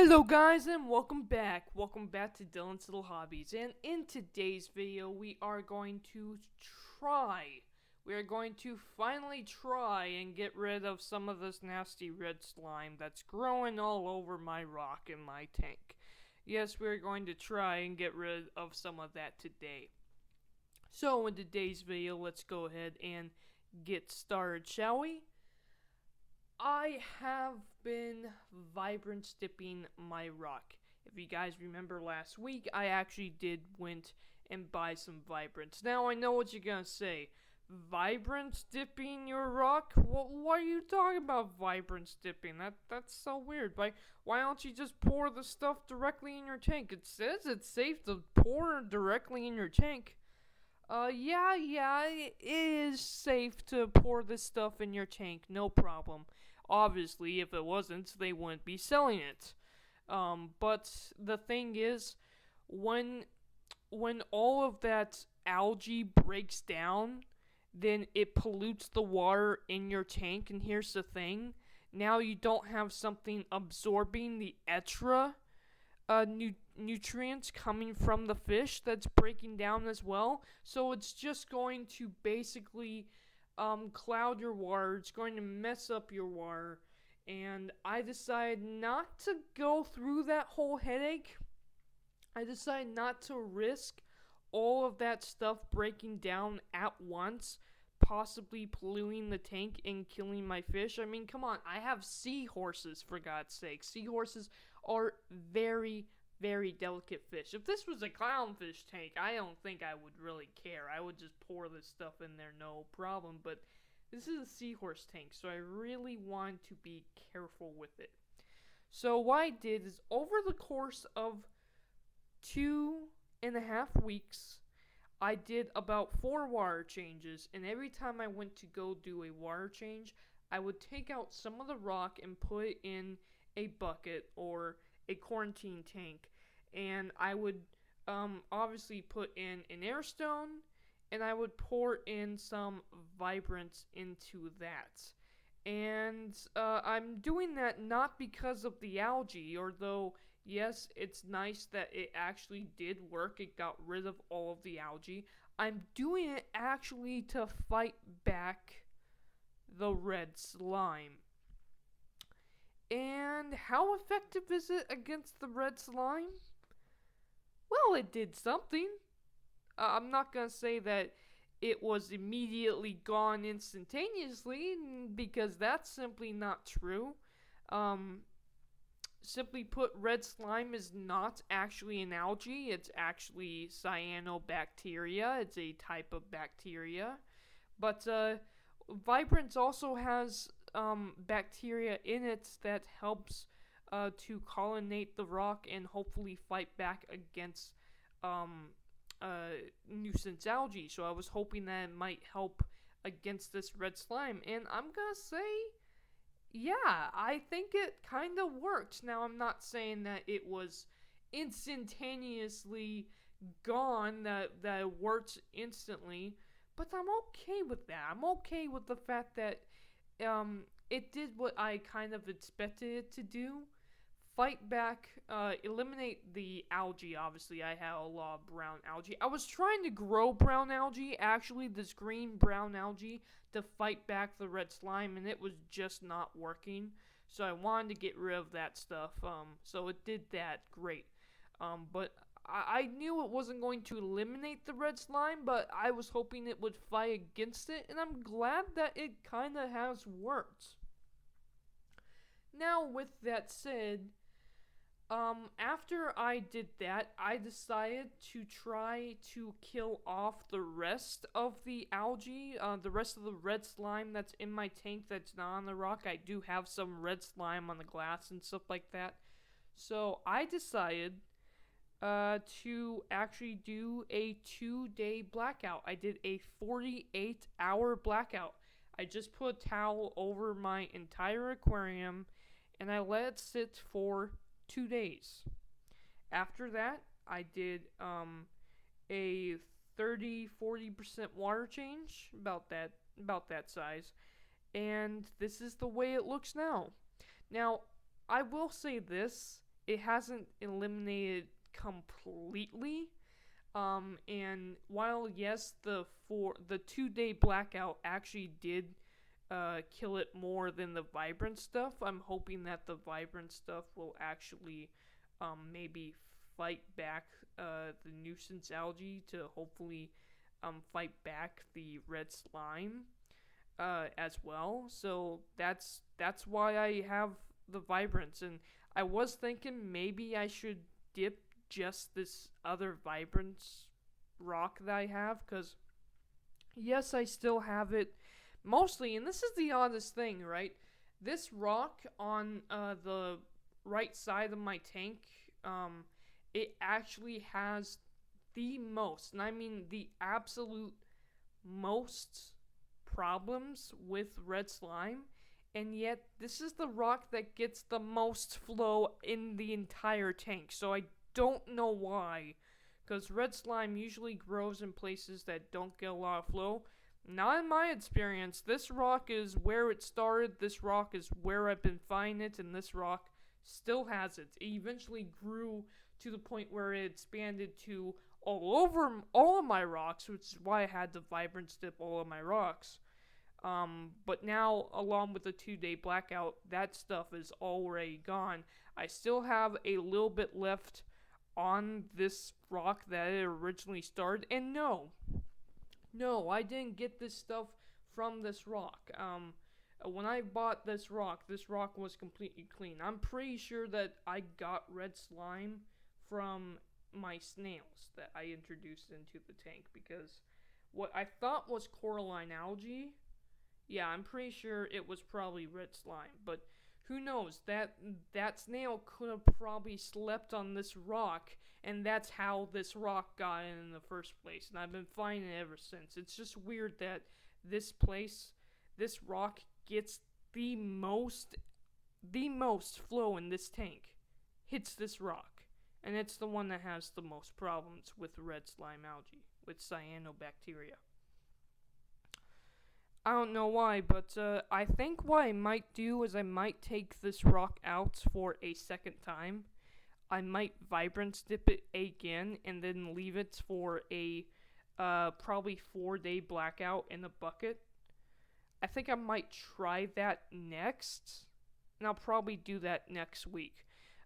Hello guys and welcome back. Welcome back to Dylan's Little Hobbies. And in today's video we are going to finally try and get rid of some of this nasty red slime that's growing all over my rock in my tank. Yes, we're going to try and get rid of some of that today. So in today's video, let's go ahead and get started, shall we? I have been vibrance dipping my rock. If you guys remember last week, I actually did went and buy some vibrance. Now I know what you're gonna say. Vibrance dipping your rock? What are you talking about vibrance dipping? That's so weird. Why don't you just pour the stuff directly in your tank? It says it's safe to pour directly in your tank. Yeah, it is safe to pour this stuff in your tank, no problem. Obviously, if it wasn't, they wouldn't be selling it. But the thing is, when all of that algae breaks down, then it pollutes the water in your tank. And here's the thing: now you don't have something absorbing the extra nutrients coming from the fish that's breaking down as well. So it's just going to basically cloud your water. It's going to mess up your water. And I decided not to go through that whole headache. I decided not to risk all of that stuff breaking down at once, possibly polluting the tank and killing my fish. I mean, come on, I have seahorses, for God's sake. Seahorses are very, very delicate fish. If this was a clownfish tank, I don't think I would really care. I would just pour this stuff in there, no problem. But this is a seahorse tank, so I really want to be careful with it. So what I did is, over the course of 2.5 weeks, I did about 4 water changes, and every time I went to go do a water change, I would take out some of the rock and put it in a bucket or a quarantine tank, and I would obviously put in an air stone, and I would pour in some vibrance into that. And I'm doing that not because of the algae, although yes, it's nice that it actually did work. It got rid of all of the algae. I'm doing it actually to fight back the red slime. And how effective is it against the red slime? Well, it did something. I'm not going to say that it was immediately gone instantaneously, because that's simply not true. Simply put, red slime is not actually an algae. It's actually cyanobacteria. It's a type of bacteria. But vibrance also has bacteria in it that helps to colonate the rock and hopefully fight back against nuisance algae. So I was hoping that it might help against this red slime. And I'm gonna say, yeah, I think it kind of worked. Now, I'm not saying that it was instantaneously gone, that it worked instantly, but I'm okay with that. I'm okay with the fact that it did what I kind of expected it to do. Fight back, eliminate the algae. Obviously, I had a lot of brown algae. I was trying to grow brown algae, actually, this green-brown algae, to fight back the red slime, and it was just not working. So I wanted to get rid of that stuff. So it did that great. But I knew it wasn't going to eliminate the red slime, but I was hoping it would fight against it, and I'm glad that it kind of has worked. Now, with that said, after I did that, I decided to try to kill off the rest of the algae, the rest of the red slime that's in my tank that's not on the rock. I do have some red slime on the glass and stuff like that. So I decided to actually do a 2-day blackout. I did a 48-hour blackout. I just put a towel over my entire aquarium, and I let it sit for 2 days. After that, I did a 30-40% water change, about that size, and this is the way it looks now. Now, I will say this: it hasn't eliminated completely. And while yes, the 2 day blackout actually did kill it more than the vibrant stuff, I'm hoping that the vibrant stuff will actually maybe fight back the nuisance algae to hopefully fight back the red slime as well. So that's why I have the vibrance, and I was thinking maybe I should dip just this other vibrance rock that I have, because yes, I still have it mostly, and this is the oddest thing, right? This rock on the right side of my tank, it actually has the most, and I mean the absolute most problems with red slime, and yet this is the rock that gets the most flow in the entire tank. So I don't know why, because red slime usually grows in places that don't get a lot of flow. Not in my experience. This rock is where it started, this rock is where I've been finding it, and this rock still has it. It eventually grew to the point where it expanded to all over all of my rocks, which is why I had the vibrance dip all of my rocks. But now, along with the 2 day blackout, that stuff is already gone. I still have a little bit left on this rock that it originally started, and no, I didn't get this stuff from this rock. When I bought this rock was completely clean. I'm pretty sure that I got red slime from my snails that I introduced into the tank, because what I thought was coralline algae, yeah, I'm pretty sure it was probably red slime, but who knows? That snail could have probably slept on this rock, and that's how this rock got in the first place, and I've been finding it ever since. It's just weird that this rock gets the most flow in this tank, hits this rock, and it's the one that has the most problems with red slime algae, with cyanobacteria. I don't know why, but I think what I might do is I might take this rock out for a second time. I might vibrance dip it again and then leave it for a probably 4 day blackout in the bucket. I think I might try that next, and I'll probably do that next week.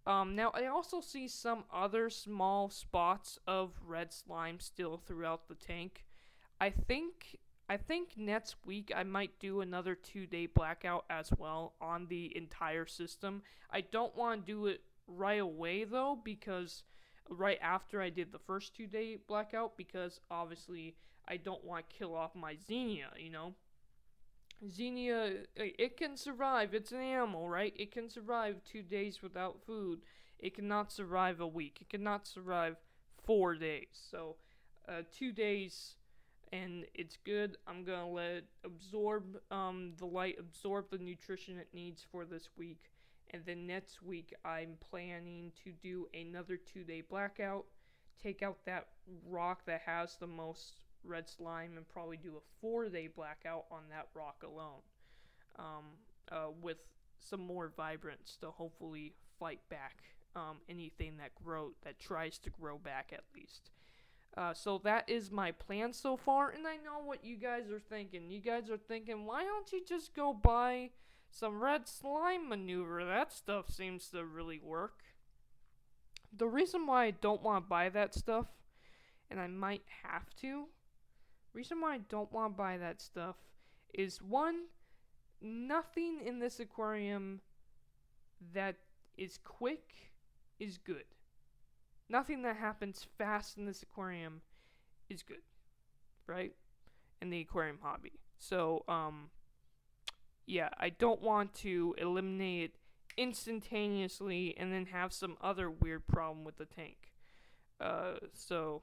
Now, I also see some other small spots of red slime still throughout the tank. I think next week I might do another 2 day blackout as well on the entire system. I don't want to do it right away though, because right after I did the first 2 day blackout, because obviously I don't want to kill off my xenia, Xenia, it can survive. It's an animal, right? It can survive 2 days without food. It cannot survive a week. It cannot survive 4 days. So, 2 days, and it's good. I'm gonna let it absorb the light, absorb the nutrition it needs for this week. And then next week, I'm planning to do another 2 day blackout. Take out that rock that has the most red slime and probably do a 4 day blackout on that rock alone, with some more vibrance to hopefully fight back anything that tries to grow back at least. So that is my plan so far, and I know what you guys are thinking. You guys are thinking, why don't you just go buy some red slime maneuver? That stuff seems to really work. The reason why I don't want to buy that stuff, and I might have to, reason why I don't want to buy that stuff is, one, nothing in this aquarium that is quick is good. Nothing that happens fast in this aquarium is good, right? In the aquarium hobby. So, yeah, I don't want to eliminate it instantaneously and then have some other weird problem with the tank. So,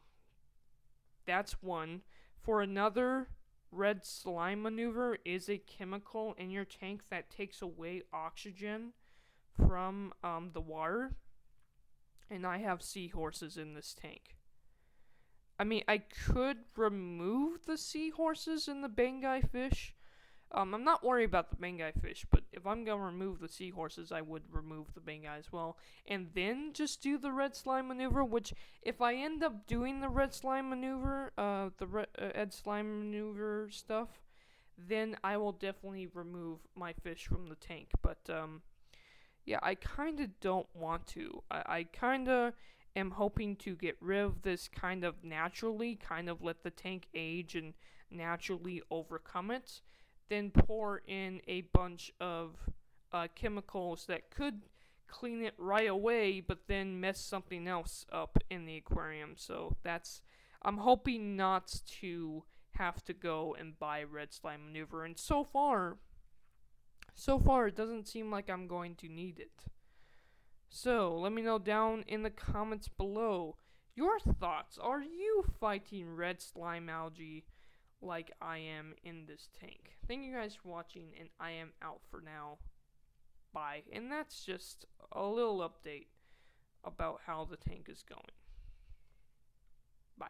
that's one. For another, red slime maneuver is a chemical in your tank that takes away oxygen from the water. And I have seahorses in this tank. I mean, I could remove the seahorses in the Bengai fish. I'm not worried about the Bengai fish, but if I'm gonna remove the seahorses, I would remove the big guy as well, and then just do the red slime maneuver. Which, if I end up doing the red slime maneuver, red slime maneuver stuff, then I will definitely remove my fish from the tank. But yeah, I kind of don't want to. I kind of am hoping to get rid of this kind of naturally, kind of let the tank age and naturally overcome it, then pour in a bunch of chemicals that could clean it right away, but then mess something else up in the aquarium. So I'm hoping not to have to go and buy red slime maneuver, and so far it doesn't seem like I'm going to need it. So, let me know down in the comments below your thoughts. Are you fighting red slime algae like I am in this tank? Thank you guys for watching, and I am out for now. Bye. And that's just a little update about how the tank is going. Bye.